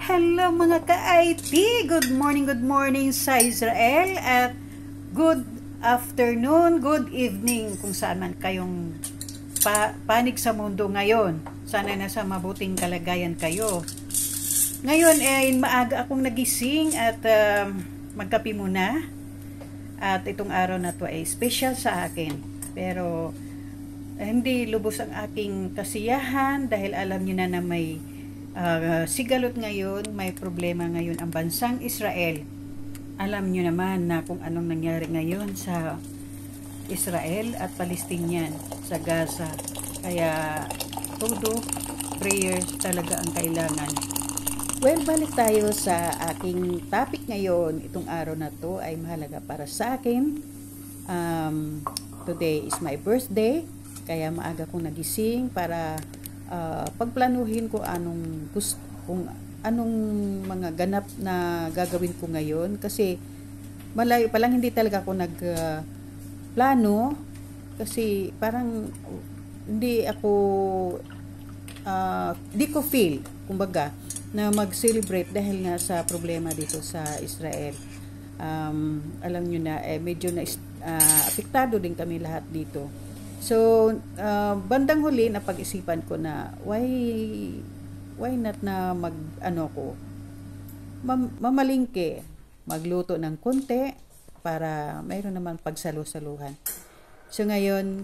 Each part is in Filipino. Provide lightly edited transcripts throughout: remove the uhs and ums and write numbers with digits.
Hello mga ka-IT! Good morning sa Israel at good afternoon, good evening kung saan man kayong panig sa mundo ngayon. Sana nasa mabuting kalagayan kayo. Ngayon ay maaga akong nagising at magkape muna. At itong araw na to ay special sa akin. Pero hindi lubos ang aking kasiyahan dahil alam niyo na may sigalot ngayon, may problema ngayon ang bansang Israel. Alam niyo naman na kung anong nangyari ngayon sa Israel at Palestinian sa Gaza. Kaya todo prayers talaga ang kailangan. Well, balik tayo sa aking topic ngayon. Itong araw na to ay mahalaga para sa akin. Today is my birthday. Kaya maaga kong nagising para pagplanuhin ko kung anong mga ganap na gagawin ko ngayon. Kasi malayo pa lang hindi talaga ako nagplano. Kasi parang hindi ko feel, kumbaga, na mag-celebrate dahil nga sa problema dito sa Israel. Alam nyo na, medyo na apektado din kami lahat dito. So, bandang huli na pag-isipan ko na why not na mamalingke, magluto ng konti para mayroon naman pagsalu-saluhan. So ngayon,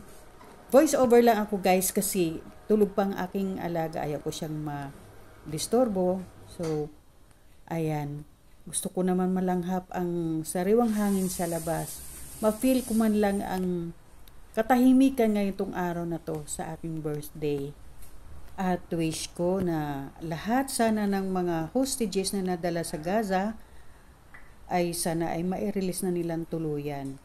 voice over lang ako guys kasi tulog pang aking alaga, ayaw ko siyang ma-disturbo. So, ayan, gusto ko naman malanghap ang sariwang hangin sa labas. Ma-feel ko man lang ang katahimikan ngayon itong araw na to sa aking birthday. At wish ko na lahat sana ng mga hostages na nadala sa Gaza ay sana ay mai-release na nilang tuluyan.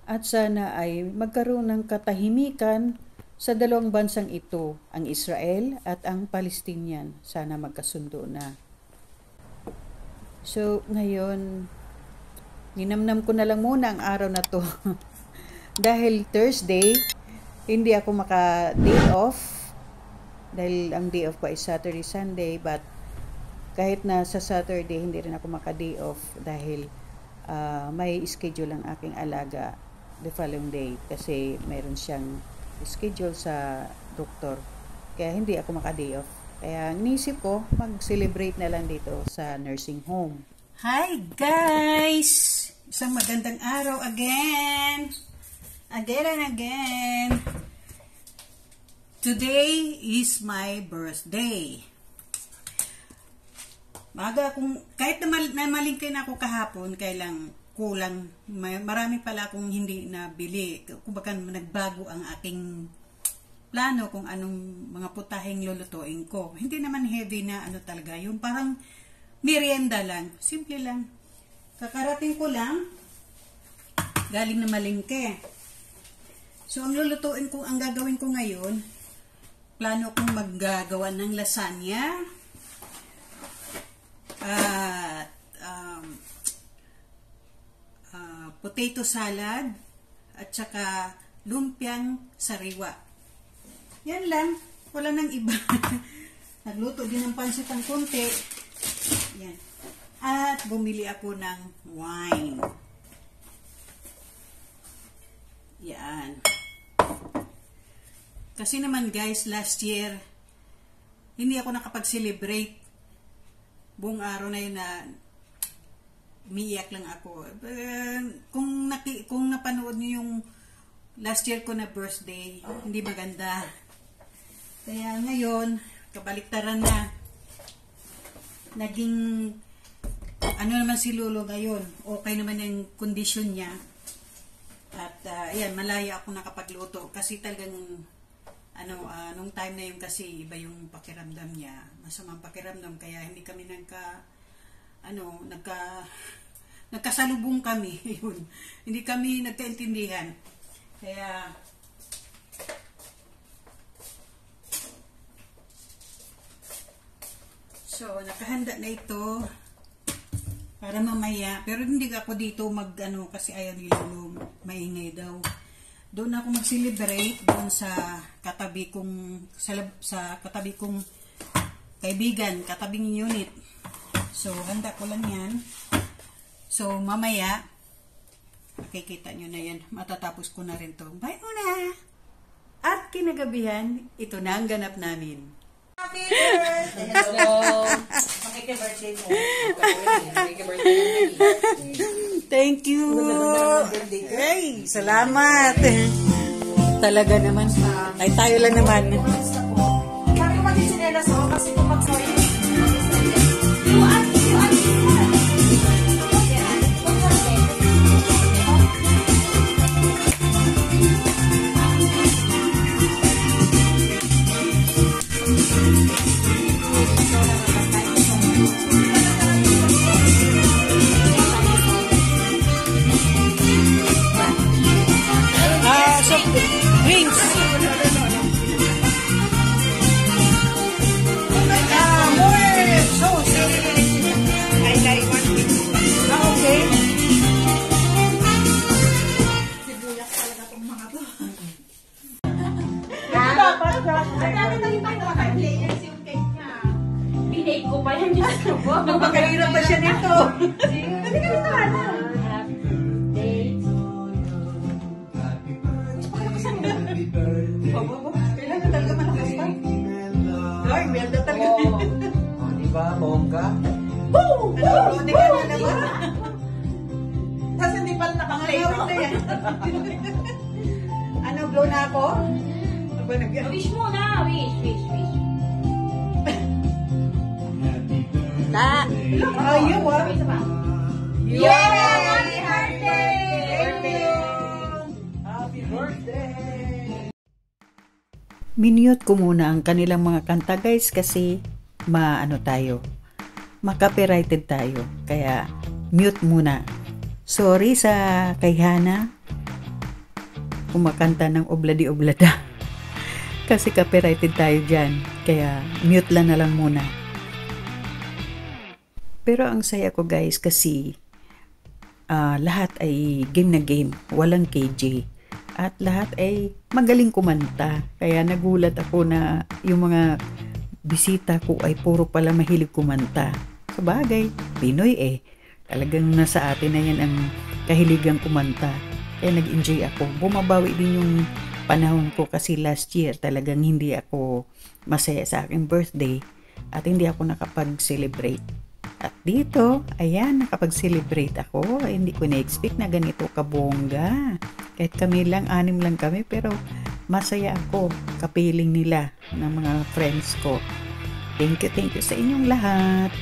At sana ay magkaroon ng katahimikan sa dalawang bansang ito, ang Israel at ang Palestinian. Sana magkasundo na. So ngayon, ninamnam ko na lang muna ang araw na to. Dahil Thursday, hindi ako maka-day off. Dahil ang day off ko ay Saturday, Sunday. But kahit na sa Saturday, hindi rin ako maka-day off. Dahil may schedule ang aking alaga the following day. Kasi mayroon siyang schedule sa doktor. Kaya hindi ako maka-day off. Kaya nisip ko, mag-celebrate na lang dito sa nursing home. Hi guys! Isang magandang araw again! Again and again. Today is my birthday. Kahit namalingkay na ako kahapon, kailang kulang. Marami pala akong hindi nabili. Kumbaga nagbago ang aking plano kung anong mga putaheng lulutuin ko. Hindi naman heavy na talaga. Yung parang merienda lang. Simple lang. Kakarating ko lang. Galing na malingke. So, ang gagawin ko ngayon, plano kong maggagawa ng lasagna at potato salad at saka lumpiang sariwa. Yan lang, wala nang iba. Nagluto din ng pansit ang konti. Yan. At bumili ako ng wine. Yan. Kasi naman guys, last year, hindi ako nakapag-celebrate. Buong araw na yun na umiiyak lang ako. Kung napanood niyo yung last year ko na birthday, hindi maganda. Kaya ngayon, kabaliktaran na. Naging, naman si Lolo ngayon. Okay naman yung kondisyon niya. At ayan, malaya ako nakapagluto. Kasi talagang nung time na yun kasi iba yung pakiramdam niya, masamang pakiramdam, kaya hindi kami nagkasalubong kami. Yun. Hindi kami nagkaintindihan. Kaya so nakahanda na ito para mamaya, pero hindi ako dito kasi ayaw ni Lolo, maingay daw. Doon ako mag-celebrate doon sa katabi kong kaibigan, katabing unit. So, handa ko lang yan. So, mamaya, makikita nyo na yan. Matatapos ko na rin to. Bye muna! At kinagabihan, ito na ang ganap namin. Happy birthday! Hello! Makikibirthday mo. Thank you! Hey, salamat! Talaga naman. Ay, tayo lang naman. Sabi ko mag-sinelas ako kasi kung mag-soy. Drinks! Okay. Binake ko pa yan. Magpakahirap pa siya nito. Hindi ka nito, ano? Happy birthday. Kailangan talaga malakas pa. Lord, may alda talaga. Diba, bongga? Boom! Ano, ka na naman? Tapos hindi pala nakaklay ko. na yan. Ano, blow na ako? Wish mo na. Wish. Ta! Ayaw ah. Isa pa. Yay! Happy birthday! Happy birthday! Minute ko muna ang kanilang mga kanta guys kasi ma-copyrighted tayo. Kaya mute muna. Sorry sa kay Hana kumakanta ng obladi-oblada. Kasi copyrighted tayo dyan. Kaya mute lang na lang muna. Pero ang saya ko guys kasi lahat ay game na game. Walang KJ. At lahat ay magaling kumanta. Kaya nagulat ako na yung mga bisita ko ay puro pala mahilig kumanta. Sabagay, Pinoy eh. Talagang nasa atin na yan ang kahiligang kumanta. Kaya nag-enjoy ako. Bumabawi din yung panahon ko kasi last year talagang hindi ako masaya sa aking birthday at hindi ako nakapag-celebrate. At dito, ayan, nakapag-celebrate ako. Hindi ko na-expect na ganito kabongga. Kahit kami lang, 6 lang kami, pero masaya ako. Kapiling nila ng mga friends ko. Thank you sa inyong lahat.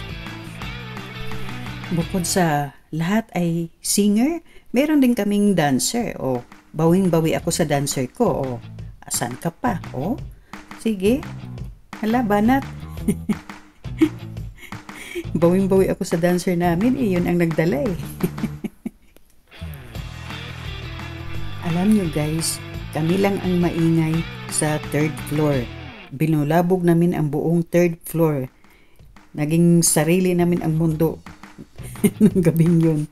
Bukod sa lahat ay singer, meron din kaming dancer. O, bawing-bawi ako sa dancer ko. O, asan ka pa? O, sige. Hala, banat. Bawing-bawi ako sa dancer namin, yun ang nagdala eh. Alam nyo guys, kami lang ang maingay sa 3rd floor. Binulabog namin ang buong 3rd floor. Naging sarili namin ang mundo ng gabing yun.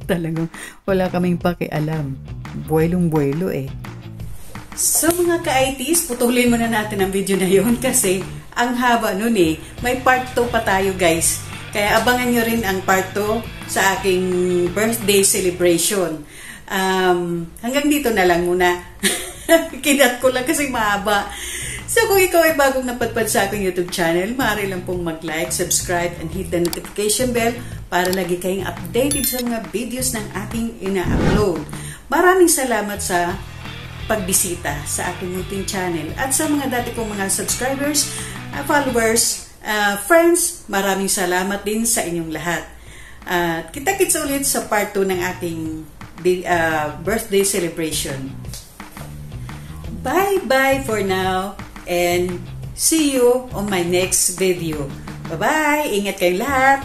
Talagang wala kaming pakialam. Buwelong-buwelo eh. So mga ka-ITs, putulin muna natin ang video na yun kasi ang haba nun eh. May part 2 pa tayo guys. Kaya abangan nyo rin ang part 2 sa aking birthday celebration. Hanggang dito na lang muna. Kinat ko lang kasi mahaba. So kung ikaw ay bagong napadpad sa aking YouTube channel, maaari lang pong mag-like, subscribe, and hit the notification bell para lagi kayong updated sa mga videos ng aking ina-upload. Maraming salamat sa pagbisita sa aking munting channel at sa mga dati kong mga subscribers, followers, friends, maraming salamat din sa inyong lahat. Kita-kits ulit sa part 2 ng ating birthday celebration. Bye-bye for now and see you on my next video. Bye-bye! Ingat kayong lahat!